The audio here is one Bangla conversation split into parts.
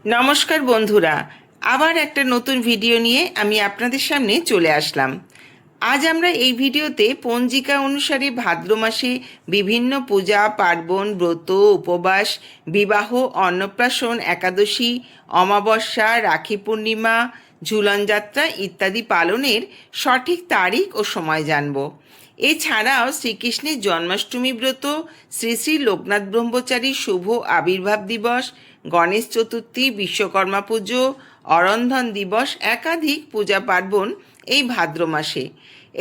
নমস্কার বন্ধুরা, আবার একটা নতুন ভিডিও নিয়ে আমি আপনাদের সামনে চলে আসলাম। আজ আমরা এই ভিডিওতে পঞ্জিকা অনুসারে ভাদ্র মাসে বিভিন্ন পূজা পার্বণ, ব্রত, উপবাস, বিবাহ, অন্নপ্রাশন, একাদশী, অমাবস্যা, রাখি পূর্ণিমা, ঝুলন যাত্রা ইত্যাদি পালনের সঠিক তারিখ ও সময় জানব। এছাড়াও শ্রীকৃষ্ণের জন্মাষ্টমী ব্রত, শ্রী শ্রী লোকনাথ ব্রহ্মচারীর শুভ আবির্ভাব দিবস, গণেশ চতুর্থী, বিশ্বকর্মা পুজো, অরন্ধন দিবস, একাধিক পূজা পার্বণ এই ভাদ্র মাসে।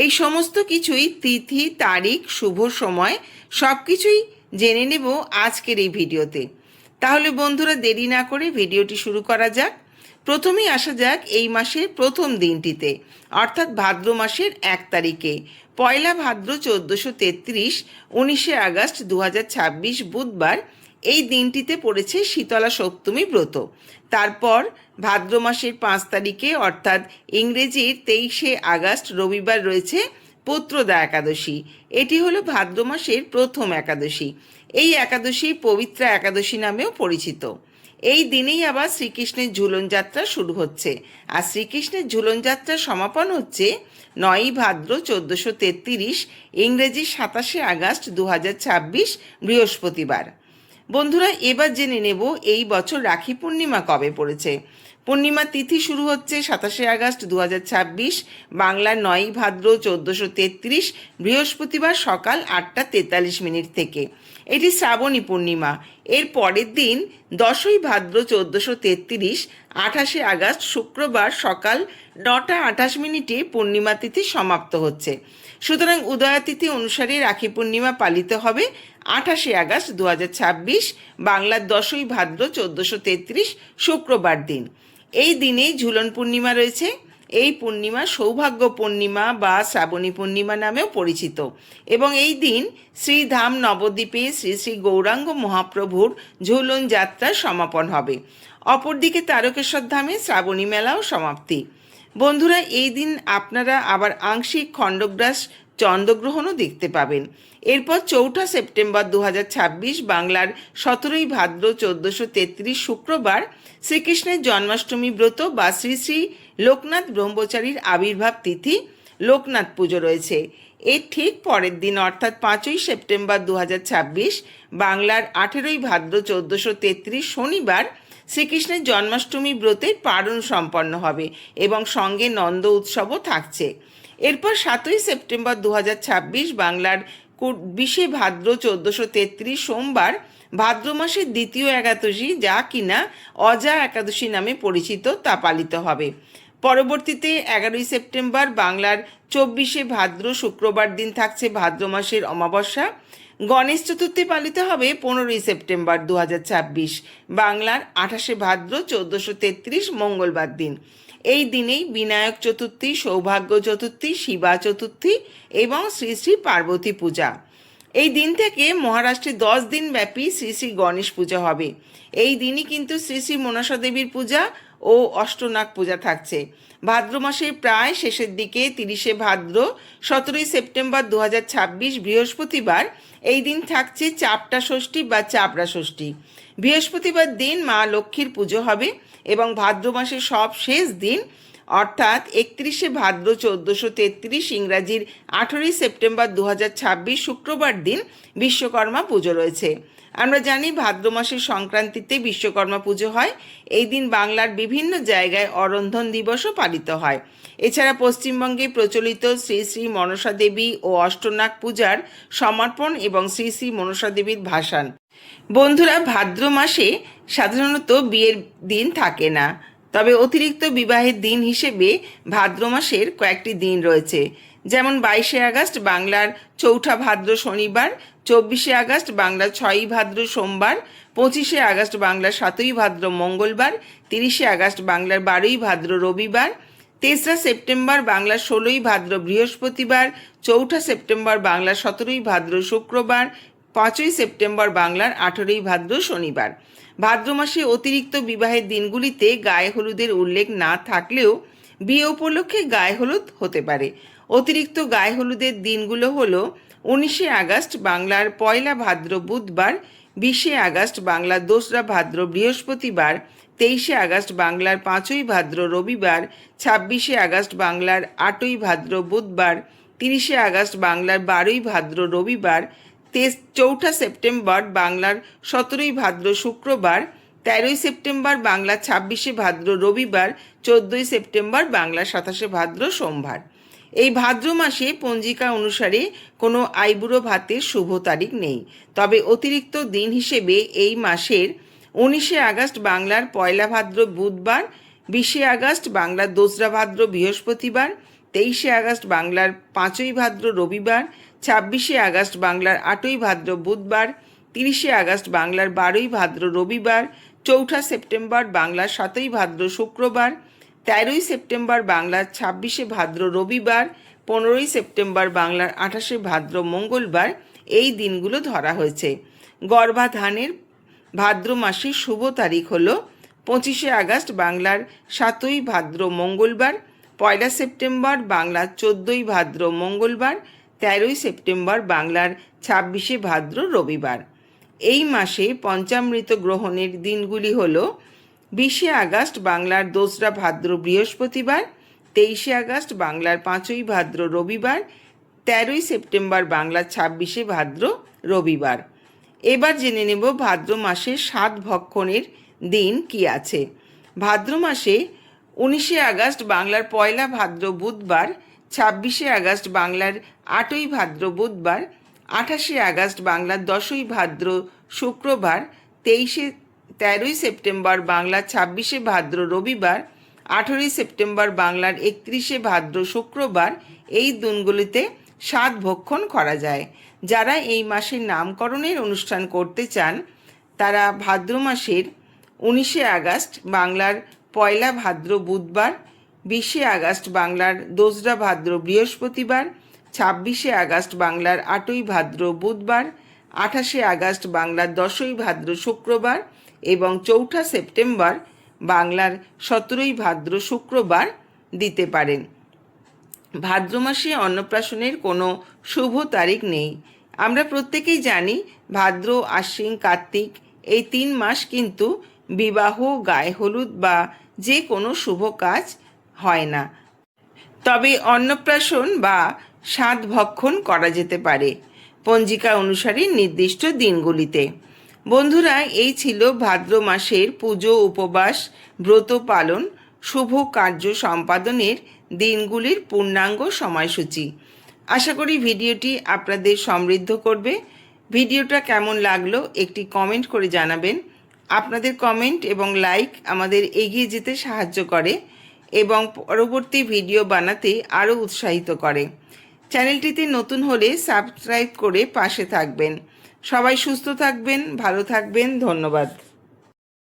এই সমস্ত কিছুই তিথি, তারিখ, শুভ সময় সব কিছুই জেনে নেব আজকের এই ভিডিওতে। তাহলে বন্ধুরা, দেরি না করে ভিডিওটি শুরু করা যাক। প্রথমেই আসা যাক এই মাসের প্রথম দিনটিতে, অর্থাৎ ভাদ্র মাসের 1 তারিখে। পয়লা ভাদ্র 1433, 19শে আগস্ট 2026 বুধবার। এই দিনটিতে পড়েছে শীতলা সপ্তমী ব্রত। তারপর ভাদ্র মাসের 5 তারিখে অর্থাৎ ইংরেজির 23শে আগস্ট রবিবার রয়েছে পুত্রদা একাদশী। এটি হলো ভাদ্র মাসের প্রথম একাদশী। এই একাদশী পবিত্রা একাদশী নামেও পরিচিত। এই দিনেই আবার শ্রীকৃষ্ণের ঝুলন যাত্রা শুরু হচ্ছে, আর শ্রীকৃষ্ণের ঝুলন যাত্রার সমাপন হচ্ছে 9ই ভাদ্র 1433, ইংরেজি 27শে আগস্ট 2026 বৃহস্পতিবার। বন্ধুরা, এবার জেনে নেব এই বছর রাখি পূর্ণিমা কবে পড়েছে। পূর্ণিমা তিথি শুরু হচ্ছে 27শে আগস্ট 2026, বাংলার 9ই ভাদ্র 1433 বৃহস্পতিবার সকাল 8টা 43 থেকে। এটি শ্রাবণী পূর্ণিমা। এর পরের দিন 10ই ভাদ্র 1433, 28শে আগস্ট শুক্রবার সকাল 9টা 28 পূর্ণিমা তিথি সমাপ্ত হচ্ছে। সুতরাং উদয়াতিথি অনুসারে রাখি পূর্ণিমা পালিত হবে 28শে আগস্ট 2026, বাংলার 10ই ভাদ্র 1433 শুক্রবার দিন। এই দিনেই ঝুলন পূর্ণিমা রয়েছে। এই পূর্ণিমা সৌভাগ্য পূর্ণিমা বা শ্রাবণী পূর্ণিমা নামেও পরিচিত, এবং এই দিন শ্রীধাম নবদ্বীপে শ্রী শ্রী গৌরাঙ্গ মহাপ্রভুর ঝুলন যাত্রার সমাপন হবে। অপরদিকে তারকেশ্বর ধামে শ্রাবণী মেলাও সমাপ্তি। বন্ধুরা, এই দিন আপনারা আবার আংশিক খণ্ডগ্রাস চন্দ্রগ্রহণও দেখতে পাবেন। এরপর 4ঠা সেপ্টেম্বর 2026, বাংলার 17ই ভাদ্র 1433 শুক্রবার শ্রীকৃষ্ণের জন্মাষ্টমী ব্রত বা শ্রী শ্রী লোকনাথ ব্রহ্মচারীর আবির্ভাব তিথি, লোকনাথ পুজো রয়েছে। এর ঠিক পরের দিন অর্থাৎ 5ই সেপ্টেম্বর 2026, বাংলার 18ই ভাদ্র 1433 শনিবার শ্রীকৃষ্ণের জন্মাষ্টমী ব্রতের পারণ সম্পন্ন হবে এবং সঙ্গে নন্দ উৎসবও থাকছে। এরপর 7ই সেপ্টেম্বর 2026, বাংলার 20শে ভাদ্র 1433 সোমবার ভাদ্র মাসের দ্বিতীয় একাদশী, যা কিনা অজা একাদশী নামে পরিচিত, তা পালিত হবে। পরবর্তীতে 11ই সেপ্টেম্বর বাংলার 24শে ভাদ্র শুক্রবার দিন থাকছে ভাদ্র মাসের অমাবস্যা। গণেশ চতুর্থী পালিত হবে 15ই সেপ্টেম্বর 2026, বাংলার 28শে ভাদ্র 1433 মঙ্গলবার দিন। এই দিনেই বিনায়ক চতুর্থী, সৌভাগ্য চতুর্থী, শিবা চতুর্থী এবং শ্রী শ্রী পার্বতী পূজা। এই দিন থেকে মহারাষ্ট্রে 10 দিন ব্যাপী শ্রী শ্রী গণেশ পূজা হবে। এই দিনই কিন্তু শ্রী শ্রী মনসা দেবীর পূজা ও অষ্টনাগ পূজা থাকছে। ভাদ্র মাসের প্রায় শেষের দিকে 30শে ভাদ্র 17ই সেপ্টেম্বর 2026 বৃহস্পতিবার এই দিন থাকছে চাপটা ষষ্ঠী বা চাপড়া ষষ্ঠী। বৃহস্পতিবার দিন মা লক্ষ্মীর পুজো হবে এবং ভাদ্র মাসের সব শেষ দিন অর্থাৎ 31শে ভাদ্র 1433 ইংরাজির 18ই সেপ্টেম্বর 2026 শুক্রবার দিন বিশ্বকর্মা পুজো রয়েছে। আমরা জানি ভাদ্র মাসের সংক্রান্তিতে বিশ্বকর্মা পুজো হয়। এই দিন বাংলার বিভিন্ন জায়গায় অরন্ধন দিবসও পালিত হয়। এছাড়া পশ্চিমবঙ্গে প্রচলিত শ্রী শ্রী মনসা দেবী ও অষ্টনাগ পূজার সমর্পণ এবং শ্রী শ্রী মনসা দেবীর ভাসান। বন্ধুরা, ভাদ্র মাসে সাধারণত বিয়ের দিন থাকে না, তবে অতিরিক্ত বিবাহের দিন হিসেবে ভাদ্র মাসের কয়েকটি দিন রয়েছে। যেমন 22শে আগস্ট বাংলার 4ঠা ভাদ্র শনিবার, 24শে আগস্ট বাংলার 6ই ভাদ্র সোমবার, 25শে আগস্ট বাংলার 7ই ভাদ্র মঙ্গলবার, 30শে আগস্ট বাংলার 12ই ভাদ্র রবিবার, 3রা সেপ্টেম্বর বাংলার 16ই ভাদ্র বৃহস্পতিবার, 4ঠা সেপ্টেম্বর বাংলার 17ই ভাদ্র শুক্রবার, 5ই সেপ্টেম্বর বাংলার 18ই ভাদ্র শনিবার। ভাদ্র মাসে অতিরিক্ত বিবাহের দিনগুলিতে গায়ে হলুদের উল্লেখ না থাকলেও বিয়ে উপলক্ষে গায়ে হলুদ হতে পারে। অতিরিক্ত গায়ে হলুদের দিনগুলো হলো 19শে আগস্ট বাংলার 1লা ভাদ্র বুধবার, 20শে আগস্ট বাংলার 2রা ভাদ্র বৃহস্পতিবার, 23শে আগস্ট বাংলার 5ই ভাদ্র রবিবার, 26শে আগস্ট বাংলার 8ই ভাদ্র বুধবার, 30শে আগস্ট বাংলার 12ই ভাদ্র রবিবার, 4ঠা সেপ্টেম্বর বাংলার 17ই ভাদ্র শুক্রবার, 13ই সেপ্টেম্বর বাংলার 26শে ভাদ্র রবিবার, 14ই সেপ্টেম্বর বাংলার 27শে ভাদ্র সোমবার। এই ভাদ্র মাসে পঞ্জিকা অনুসারে কোনো আইবুড়ো ভাতের শুভ তারিখ নেই। তবে অতিরিক্ত দিন হিসেবে এই মাসের 19শে আগস্ট বাংলার 1লা ভাদ্র বুধবার, 20শে আগস্ট বাংলার 2রা ভাদ্র বৃহস্পতিবার, 23শে আগস্ট বাংলার 5ই ভাদ্র রবিবার, 26শে আগস্ট বাংলার 8ই ভাদ্র বুধবার, 30শে আগস্ট বাংলার 12ই ভাদ্র রবিবার, 4ঠা সেপ্টেম্বর বাংলার 7ই ভাদ্র শুক্রবার, 13ই সেপ্টেম্বর বাংলার 26শে ভাদ্র রবিবার, 15ই সেপ্টেম্বর বাংলার 28শে ভাদ্র মঙ্গলবার এই দিনগুলো ধরা হয়েছে। গর্ভাধানের ভাদ্র মাসের শুভ তারিখ হল 25শে আগস্ট বাংলার 7ই ভাদ্র মঙ্গলবার, 1লা সেপ্টেম্বর বাংলার 14ই ভাদ্র মঙ্গলবার, 13ই সেপ্টেম্বর বাংলার 26শে ভাদ্র রবিবার। এই মাসে পঞ্চামৃত গ্রহণের দিনগুলি হল 20শে আগস্ট বাংলার 2রা ভাদ্র বৃহস্পতিবার, 23শে আগস্ট বাংলার 5ই ভাদ্র রবিবার, 13ই সেপ্টেম্বর বাংলার 26শে ভাদ্র রবিবার। এবার জেনে নেব ভাদ্র মাসের 7 ভক্ষণের দিন কি আছে। ভাদ্র মাসে 19শে আগস্ট বাংলার 1লা ভাদ্র বুধবার, 26শে আগস্ট বাংলার 8ই ভাদ্র বুধবার, 28শে আগস্ট বাংলার 10ই ভাদ্র শুক্রবার, 13ই সেপ্টেম্বর বাংলার 26শে ভাদ্র রবিবার, 18ই সেপ্টেম্বর বাংলার 31শে ভাদ্র শুক্রবার এই দিনগুলিতে 7 ভক্ষণ করা যায়। যারা এই মাসের নামকরণের অনুষ্ঠান করতে চান তারা ভাদ্র মাসের 19শে আগস্ট বাংলার 1লা ভাদ্র বুধবার, 20শে আগস্ট বাংলার 2রা ভাদ্র বৃহস্পতিবার, 26শে আগস্ট বাংলার 8ই ভাদ্র বুধবার, 28শে আগস্ট বাংলার 10ই ভাদ্র শুক্রবার এবং 4ঠা সেপ্টেম্বর বাংলার 17ই ভাদ্র শুক্রবার দিতে পারেন। ভাদ্র মাসে অন্নপ্রাশনের কোনো শুভ তারিখ নেই। আমরা প্রত্যেকেই জানি ভাদ্র, আশ্বিন, কার্তিক এই 3 মাস কিন্তু বিবাহ, গায়ে হলুদ বা যে কোনো শুভ কাজ হয় না। তবে অন্নপ্রাশন বা 7 ভক্ষণ করা যেতে পারে পঞ্জিকা অনুসারে নির্দিষ্ট দিনগুলিতে। বন্ধুরা, এই ছিল ভাদ্র মাসের পুজো, উপবাস, ব্রত পালন, শুভ কার্য সম্পাদনের দিনগুলির পূর্ণাঙ্গ সময়সূচি। আশা করি ভিডিওটি আপনাদের সমৃদ্ধ করবে। ভিডিওটা কেমন লাগলো একটি কমেন্ট করে জানাবেন। আপনাদের কমেন্ট এবং লাইক আমাদের এগিয়ে যেতে সাহায্য করে এবং পরবর্তী ভিডিও বানাতে আরও উৎসাহিত করে। চ্যানেলটিতে নতুন হলে সাবস্ক্রাইব করে পাশে থাকবেন। সবাই সুস্থ থাকবেন, ভালো থাকবেন। ধন্যবাদ।